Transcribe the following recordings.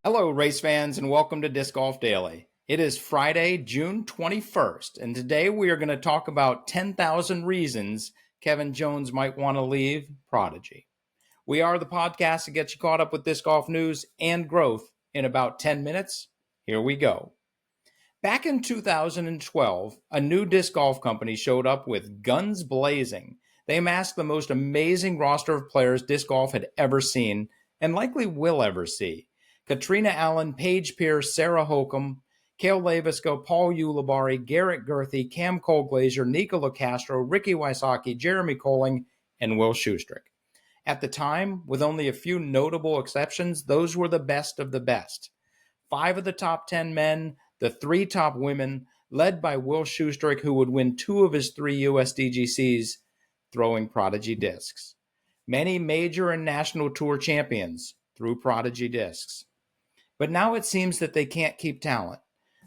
Hello, race fans, and welcome to Disc Golf Daily. It is Friday, June 21st, and today we are going to talk about 10,000 reasons Kevin Jones might want to leave Prodigy. We are the podcast that gets you caught up with disc golf news and growth in about 10 minutes. Here we go. Back in 2012, a new disc golf company showed up with guns blazing. They amassed the most amazing roster of players disc golf had ever seen and likely will ever see. Katrina Allen, Paige Pierce, Sarah Holcomb, Cale Levisko, Paul Ulibarri, Garrett Gurthey, Cam Colglazier, Nicola Castro, Ricky Wysocki, Jeremy Colling, and Will Schustrick. At the time, with only a few notable exceptions, those were the best of the best. 5 of the top 10 men, the 3 top women, led by Will Schustrick, who would win 2 of his 3 USDGCs throwing Prodigy discs. Many major and national tour champions threw Prodigy discs. But now it seems that they can't keep talent.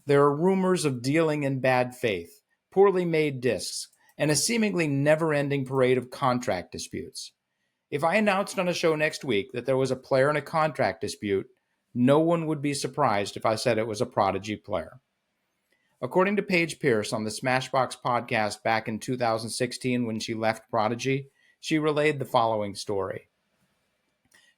There are rumors of dealing in bad faith, poorly made discs, and a seemingly never-ending parade of contract disputes. If I announced on a show next week that there was a player in a contract dispute, no one would be surprised if I said it was a Prodigy player. According to Paige Pierce on the Smashbox podcast back in 2016 when she left Prodigy, she relayed the following story.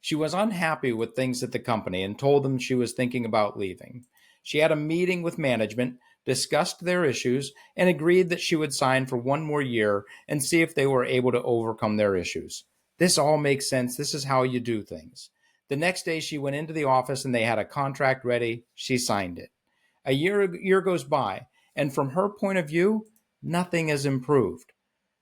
She was unhappy with things at the company and told them she was thinking about leaving. She had a meeting with management, discussed their issues, and agreed that she would sign for 1 more year and see if they were able to overcome their issues. This all makes sense. This is how you do things. The next day she went into the office and they had a contract ready. She signed it. A year goes by, and from her point of view, nothing has improved.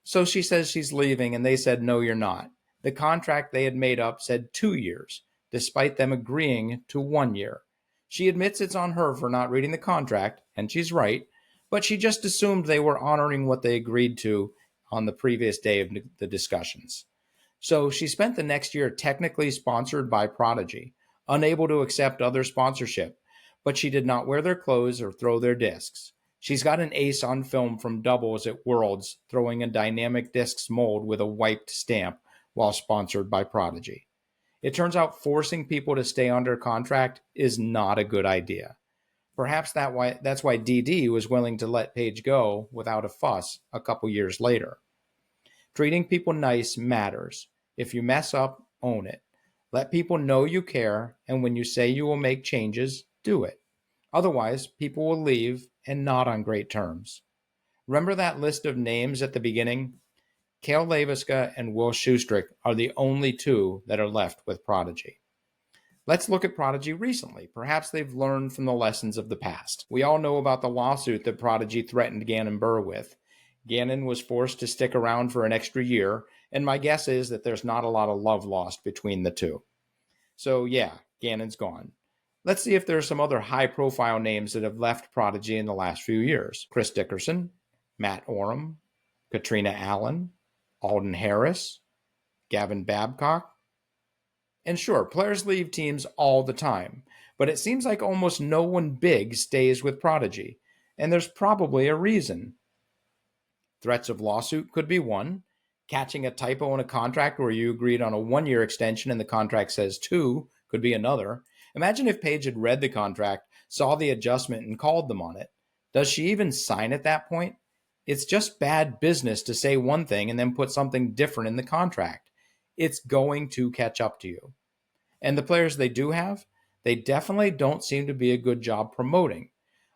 So she says she's leaving, and they said, no, you're not. The contract they had made up said 2 years, despite them agreeing to 1 year. She admits it's on her for not reading the contract, and she's right, but she just assumed they were honoring what they agreed to on the previous day of the discussions. So she spent the next year technically sponsored by Prodigy, unable to accept other sponsorship, but she did not wear their clothes or throw their discs. She's got an ace on film from doubles at Worlds, throwing a dynamic discs mold with a wiped stamp while sponsored by Prodigy. It turns out forcing people to stay under contract is not a good idea. Perhaps that's why DD was willing to let Paige go without a fuss a couple years later. Treating people nice matters. If you mess up, own it. Let people know you care, and when you say you will make changes, do it. Otherwise, people will leave and not on great terms. Remember that list of names at the beginning? Cale Levisko and Will Schustrick are the only 2 that are left with Prodigy. Let's look at Prodigy recently. Perhaps they've learned from the lessons of the past. We all know about the lawsuit that Prodigy threatened Gannon Buhr with. Gannon was forced to stick around for an extra year, and my guess is that there's not a lot of love lost between the 2. So yeah, Gannon's gone. Let's see if there are some other high-profile names that have left Prodigy in the last few years. Chris Dickerson, Matt Oram, Katrina Allen, Alden Harris, Gavin Babcock. And sure, players leave teams all the time, but it seems like almost no one big stays with Prodigy, and there's probably a reason. Threats of lawsuit could be one. Catching a typo in a contract where you agreed on a 1-year extension and the contract says 2 could be another. Imagine if Paige had read the contract, saw the adjustment, and called them on it. Does she even sign at that point? It's just bad business to say one thing and then put something different in the contract. It's going to catch up to you. And the players they do have, they definitely don't seem to be a good job promoting.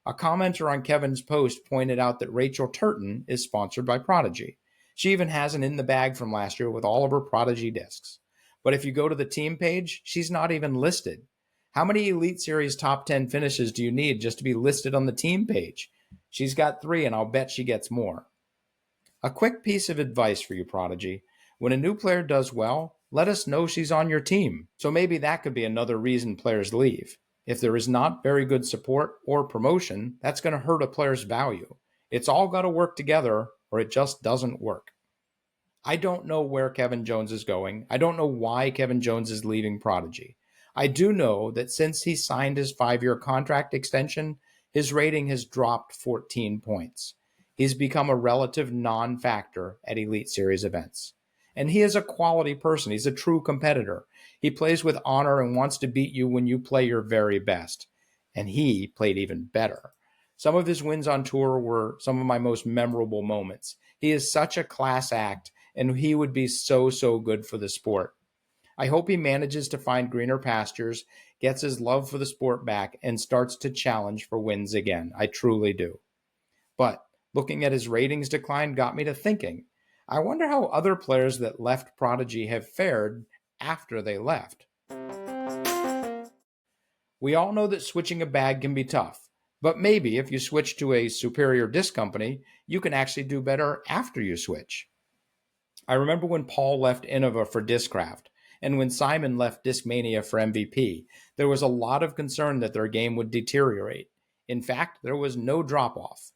A commenter on Kevin's post pointed out that Rachel Turton is sponsored by Prodigy. She even has an in the bag from last year with all of her Prodigy discs. But if you go to the team page, she's not even listed. How many Elite Series top 10 finishes do you need just to be listed on the team page? She's got 3, and I'll bet she gets more. A quick piece of advice for you, Prodigy. When a new player does well, let us know she's on your team. So maybe that could be another reason players leave. If there is not very good support or promotion, that's going to hurt a player's value. It's all got to work together, or it just doesn't work. I don't know where Kevin Jones is going. I don't know why Kevin Jones is leaving Prodigy. I do know that since he signed his 5-year contract extension, his rating has dropped 14 points. He's become a relative non-factor at Elite Series events. And he is a quality person. He's a true competitor. He plays with honor and wants to beat you when you play your very best. And he played even better. Some of his wins on tour were some of my most memorable moments. He is such a class act, and he would be so, so good for the sport. I hope he manages to find greener pastures, gets his love for the sport back, and starts to challenge for wins again. I truly do. But looking at his ratings decline got me to thinking, I wonder how other players that left Prodigy have fared after they left. We all know that switching a bag can be tough, but maybe if you switch to a superior disc company, you can actually do better after you switch. I remember when Paul left Innova for Discraft, and when Simon left Discmania for MVP, there was a lot of concern that their game would deteriorate. In fact, there was no drop-off.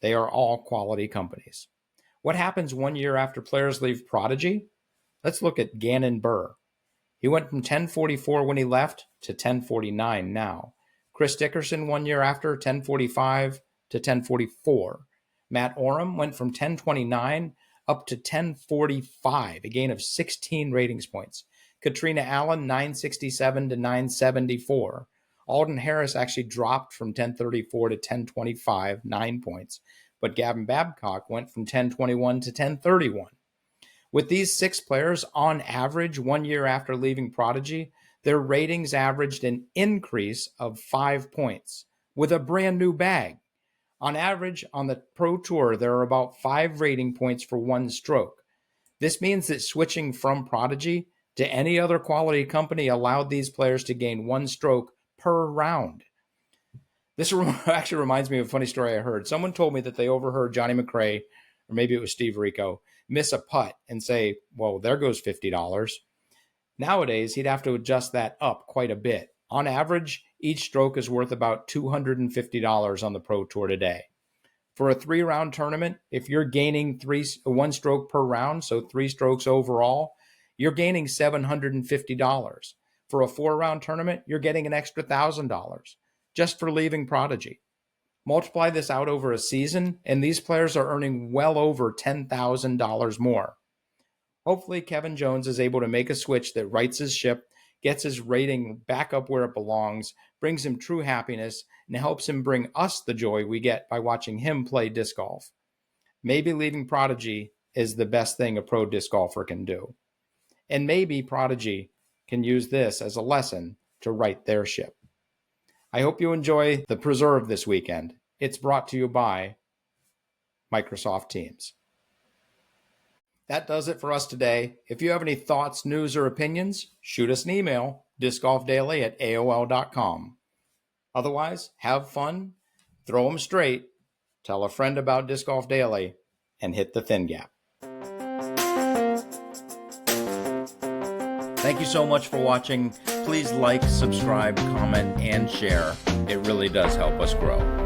They are all quality companies. What happens 1 year after players leave Prodigy? Let's look at Gannon Buhr. He went from 1044 when he left to 1049 now. Chris Dickerson 1 year after, 1045 to 1044. Matt Oram went from 1029 up to 1045, a gain of 16 ratings points. Katrina Allen, 967 to 974. Alden Harris actually dropped from 1034 to 1025, 9 points. But Gavin Babcock went from 1021 to 1031. With these 6 players, on average, 1 year after leaving Prodigy, their ratings averaged an increase of 5 points with a brand new bag. On average, on the Pro Tour, there are about 5 rating points for 1 stroke. This means that switching from Prodigy to any other quality company allowed these players to gain 1 stroke per round. This actually reminds me of a funny story I heard. Someone told me that they overheard Johnny McRae, or maybe it was Steve Rico, miss a putt and say, well, there goes $50. Nowadays, he'd have to adjust that up quite a bit. On average, each stroke is worth about $250 on the Pro Tour today. For a 3-round tournament, if you're gaining 1 stroke per round, so 3 strokes overall, you're gaining $750. For a 4-round tournament, you're getting an extra $1,000 just for leaving Prodigy. Multiply this out over a season, and these players are earning well over $10,000 more. Hopefully, Kevin Jones is able to make a switch that rights his ship, gets his rating back up where it belongs, brings him true happiness, and helps him bring us the joy we get by watching him play disc golf. Maybe leaving Prodigy is the best thing a pro disc golfer can do. And maybe Prodigy can use this as a lesson to right their ship. I hope you enjoy the Preserve this weekend. It's brought to you by Microsoft Teams. That does it for us today. If you have any thoughts, news, or opinions, shoot us an email, discgolfdaily@aol.com. Otherwise, have fun, throw them straight, tell a friend about Disc Golf Daily, and hit the thin gap. Thank you so much for watching. Please like, subscribe, comment, and share. It really does help us grow.